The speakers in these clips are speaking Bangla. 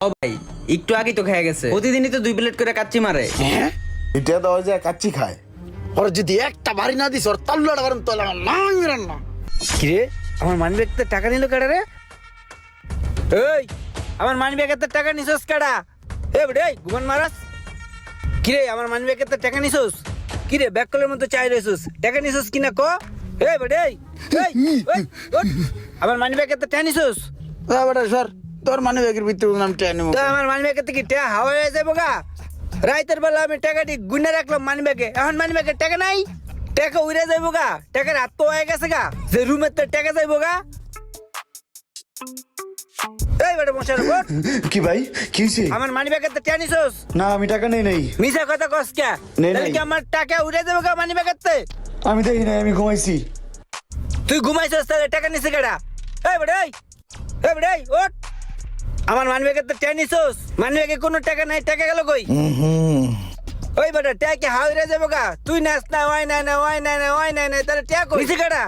ও ভাই, একটু আগেই তো খেয়ে গেছে। প্রতিদিনই তো 2 প্লেট করে কাচ্চি মারে। হ্যাঁ এটা দেওয়া যায় কাচ্চি খায়। ওর যদি একটা বাড়ি না দিস ওর তাল্লাটা বারণ তোলা না। কিরে আমার মানি ব্যাগতে টাকা নিল কাটা রে? এই আমার মানি ব্যাগেতে টাকা নিছস কাটা? এ বেডে গুমান মারাস। কিরে আমার মানি ব্যাগেতে টাকা নিছস? কিরে ব্যাগ কলের মধ্যে চাই রইছস? টাকা নিছস কিনা ক? এ বেডে এই ওঠ। আমার মানি ব্যাগেতে টাকা নিছস? বেটা সর, তোর মানে ব্যাগের ভিতরে নাম টেনে তা আমার মানি ব্যাগেতে কি টাকা হাওয়া হয়ে যাবো গা? রাইতের বেলা আমি টাকাটি গুনে রাখলাম মানি ব্যাগে, এখন মানি ব্যাগে টাকা নাই, টাকা উড়ে যাইবো গা, টাকার হাত তো হয়ে গেছে গা, যে রুমের তো টাকা যাইবো গা। এই বেটা মশার উপর কি ভাই কি হইছে? আমার মানি ব্যাগের তো টাকা নিছস? না আমি টাকা নেই নাই। মিছা কথা কস কে? নেই, তাহলে নেই। কি আমার টাকা উড়ে যাবে গা মানি ব্যাগের তে? আমি দেখি নাই, আমি ঘুমাইছি। তুই ঘুমাইছস তাহলে টাকা নিছে কেডা? এই বেটা এই বেটা এই ওঠ। আমার মানি ব্যাগের তো টাকা নিছস? মানি ব্যাগে কোনো টাকা নাই, টাকা গেল কই? ওই বেটা টাকা কি হাওড়ে যাবো গা? তুই নাচ না, ওই নাই না, ওই নাই না, ওই নাই না, তাহলে টাকা কই? নিছে কেডা?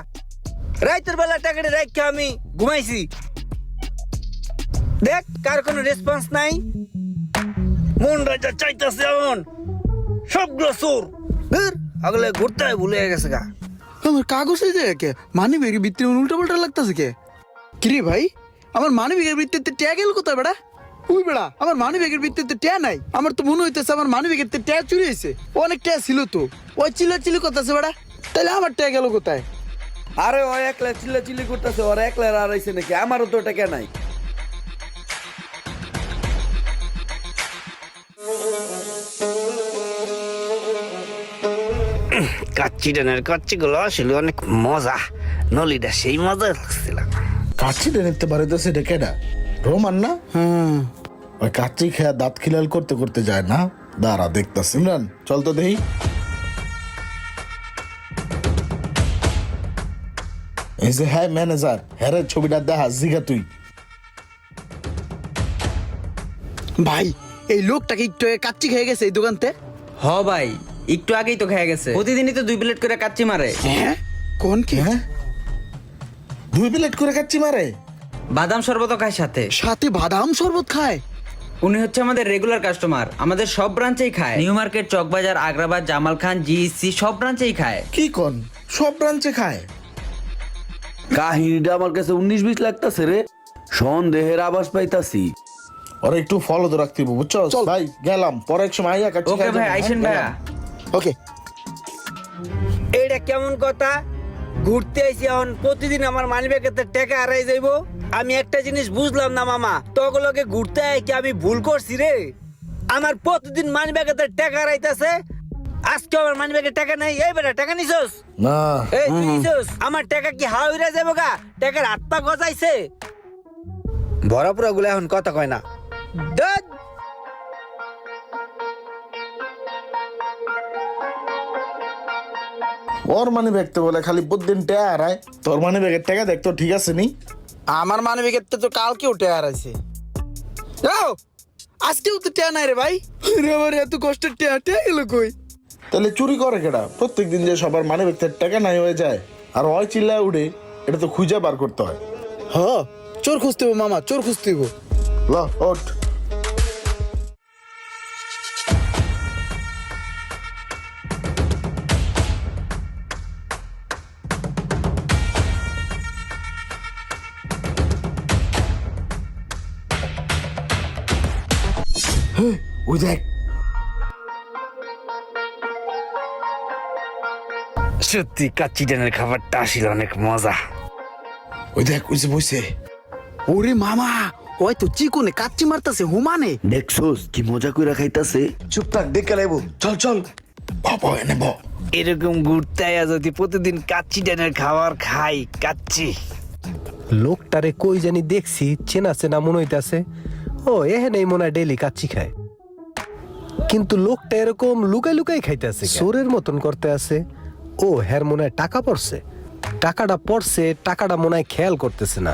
রাইতের বেলা টাকাটা রাখকে আমি ঘুমাইছি। দেখ কার কোনো রেসপন্স নাই। মন রাজা চাইতেছে এমন সবগুলো চোর আগলে ঘুরতে হয় ভুলে গেছে গা। আমার কাগজ হয়ে যায় কে? মানি ব্যাগের ভিতরে উল্টা পাল্টা লাগতেছে কে? কিরে ভাই, আমার মানি ব্যাগের ভিতরে ট্যা গেল কোথায় বেড়া? উই বেড়া, আমার মানি ব্যাগের ভিতরে ট্যা নাই। আমার তো মনে হইতেছে আমার মানি ব্যাগের ট্যা চুরি হয়েছে। অনেক ট্যা ছিল তো, ওই চিল্লা কথা আছে বেড়া। তাহলে আমার ট্যা গেল কোথায়? আরে ও একলা চিল্লি করতেছে, ওর একলা আর আইছে নাকি? আমারও তো টাকা নাই। কাচ্চি ডানের কাচ্চি গুলো আসলে অনেক মজা, নলিটা সেই মজা লাগছিল। কাচ্চিটা নিতে পারে তো সেটা কেডা? রোমান না? ওই কাচ্চি খেয়া দাঁত খিলাল করতে করতে যায় না। দাঁড়া দেখতাছি। ইমরান চল তো দেখি। এই যে হ্যাঁ ম্যানেজার, হ্যাঁ রে ছবিটা দেখা জিগা তুই। ভাই এই লোকটাকে একটু আগে কাচ্চি খেয়ে গেছে এই দোকানতে। হ ভাই, একটু আগেই তো খেয়ে গেছে। প্রতিদিনই তো 2 প্লেট করে কাচ্চি মারে। হ্যাঁ কোন কি? হ্যাঁ 2 প্লেট করে কাচ্চি মারে? বাদাম শরবত খায় সাথে। সাথে বাদাম শরবত খায়? উনি হচ্ছে আমাদের রেগুলার কাস্টমার, আমাদের সব ব্রাঞ্চেই খায়। New market, Chawkbazar, Agrabad, Jamal Khan, GEC সব ব্রাঞ্চেই খায়। কি কোন সব ব্রাঞ্চে খায়? কাহিনীটা আমার কাছে 19-20 লাগতাছে রে, সন্দেহের আভাস পাইতাছি। ওরা একটু ফলো তো রাখতে বুঝছো? চল। ভাই গেলাম, পরে এক সময় আইয়া কাচ্চি ওকে খাই ভাই, যাবো। আইসেন হ্যাঁ, ভাইয়া। গেলাম। ওকে। এইটা কেমন কথা? ঘুরতে আইছি এখন প্রতিদিন আমার মানি ব্যাগেতে টাকা হারাই যাইবো? আমি একটা জিনিস বুঝলাম না মামা, তগুলোকে ঘুরতে আই কি আমি ভুল করছি রে? আমার প্রতিদিন মানি ব্যাগেতে টাকা হারাইতেছে, আজকে আমার মানি ব্যাগে টাকা নাই। এই বেটা টাকা নিছস? না এই তুই নিছস? আমার টাকা কি হাওয়া উড়ে যাবো গা? টাকার হাত পা গজাইছে। ভরাপুরা গুলো এখন কথা কয় না। ধ্যাৎ। ওর মানে ব্যাগতে বলে খালি প্রতিদিন টাকা হারায়। তোর মানে ব্যাগের টাকা দেখতো ঠিক আছে নি? আমার মানি ব্যাগের তো কালকেও ট্যা হারাইছে। যাও, আজকেও তো ট্যা নাই রে ভাই। আরে আমার এত কষ্টের ট্যা গেল কই? তাহলে চুরি করে কেডা? প্রত্যেকদিন যে সবার মানে ব্যাগের টাকা নাই হয়ে যায় আর ওই চিল্লায় উঠে, এটা তো খুঁজে বার করতে হয়। হ, চোর খুঁজতে হইব মামা, চোর খুঁজতে হইব। ল ওঠ। হেই, ওই দেখ। সত্যি কাচ্চি ডানের খাবারটা আসলে অনেক মজা। ওই দেখ ওই যে বইছে। ওরে মামা, ওই তো চিকনে কাচ্চি মারতাছে হুমানে। দেখছোস কি মজা কইরা খাইতাছে? চুপ থাক, দেখে লাইবো। চল চল বাবা এনে ব। এরকম ঘুরতে আয়া যদি প্রতিদিন কাচ্চি ডানের খাবার খাই, কাচ্চি। লোকটারে কই জানি দেখছি, চেনা চেনা মনে হইতাছে। ও এহেনেই মনে হয় ডেইলি কাচ্চি খায়, কিন্তু লোকটা এরকম লুকাই লুকাই খাইতেছে, চোরের মতন করতে আছে। ও হ্যার মনে হয় টাকা পড়ছে, টাকাটা মনে হয় খেয়াল করতেছে না।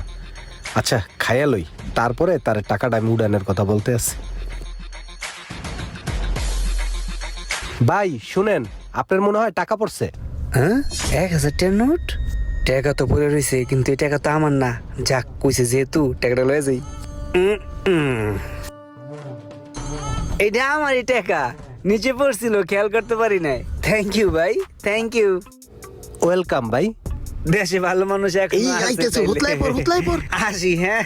আচ্ছা খায়া লই, তারপরে তার টাকাটা আমি উড়ানের কথা বলতে আছে। ভাই শুনেন, আপনার মনে হয় টাকা পড়ছে? হ্যাঁ 1000 টাকার নোট? টাকা তো পড়ে রয়েছে, কিন্তু এই টাকা তো আমার না। যাক কইছে যেহেতু টাকাটা লয়ে যাই। এটা আমারই টাকা, নিচে পড়ছিল খেয়াল করতে পারি নাই। থ্যাংক ইউ ভাই, থ্যাংক ইউ। ওয়েলকাম ভাই। দেশে ভালো মানুষ এখন এই আইতেছে, হুতলাই পর। আসি, হ্যাঁ।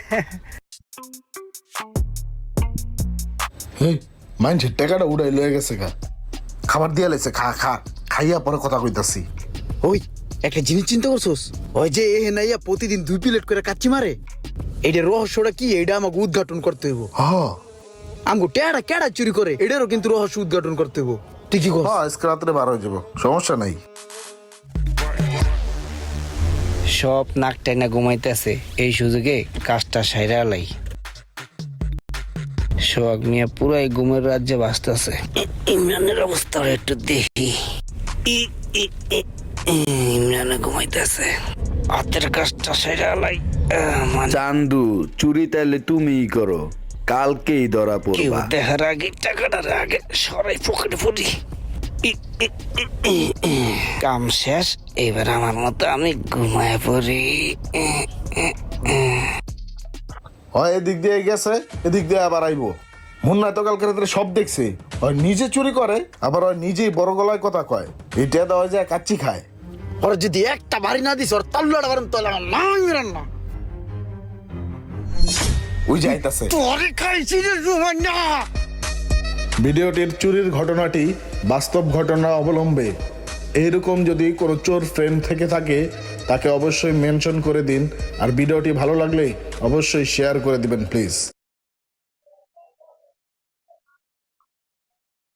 এই মাইন্ডের টাকাটা উড়াই লয়ে গেছে গা, খাবার দিয়া লাইছে, খা খা, খাইয়া পরে কথা কইতাছি। ওই একটা জিনিস চিন্তা করছোস? ওই যে এ নাইয়া প্রতিদিন 2 প্লেট করে কাচ্চি মারে, এইটা রহস্যটা কি এইটা আমাকে উদ্ঘাটন করতে হইব। হ্যাঁ আমগো টেড়া কেডা চুরি করে এটারও কিন্তু রহস্য উদ্ঘাটন করতে হইব। ঠিকই কর। হ্যাঁ, আজকে রাত্রে বার হয়ে যাবো, সমস্যা নাই। সব নাক টাইনা ঘুমাইতেছে, এই সুযোগে কাজটা সাইরা লাই। সোহাগ মিয়া পুরাই ঘুমের রাজ্যে বাঁচতেছে। ইমরানের অবস্থা একটু দেখি। ইমরানে ঘুমাইতেছে, হাতের কাজটা সাইরা লাই। চান্দু, চুরি তাইলে তুমিই করো, কালকেই ধরা কেউ পড়বা। দেখার আগে টাকাটার আগে সরাই পকেটে পড়ি। কাম শেষ, এবার আমার মতো আমি ঘুমায় পড়ি। হয় এদিক দিয়ে গেছে, এদিক দিয়ে আবার আইবো। মুন্না তো কালকে রাত্রে সব দেখছে, হয় নিজে চুরি করে, আবার হয় নিজেই বড় গলায় কথা কয়। এটা দেওয়া যায় কাচ্চি খায়। ওরা যদি একটা বাড়ি না দিস ওর তাল্লাটা বারেন তাহলে আমার নাম ইমরান না। ওই যাইতাছে। তোরে খাইছি রে রুমান না। ভিডিওটির চুরির ঘটনাটি বাস্তব ঘটনা অবলম্বে। এইরকম যদি কোনো চোর ফ্রেন্ড থেকে থাকে তাকে অবশ্যই মেনশন করে দিন, আর ভিডিওটি ভালো লাগলে অবশ্যই শেয়ার করে দিবেন প্লিজ।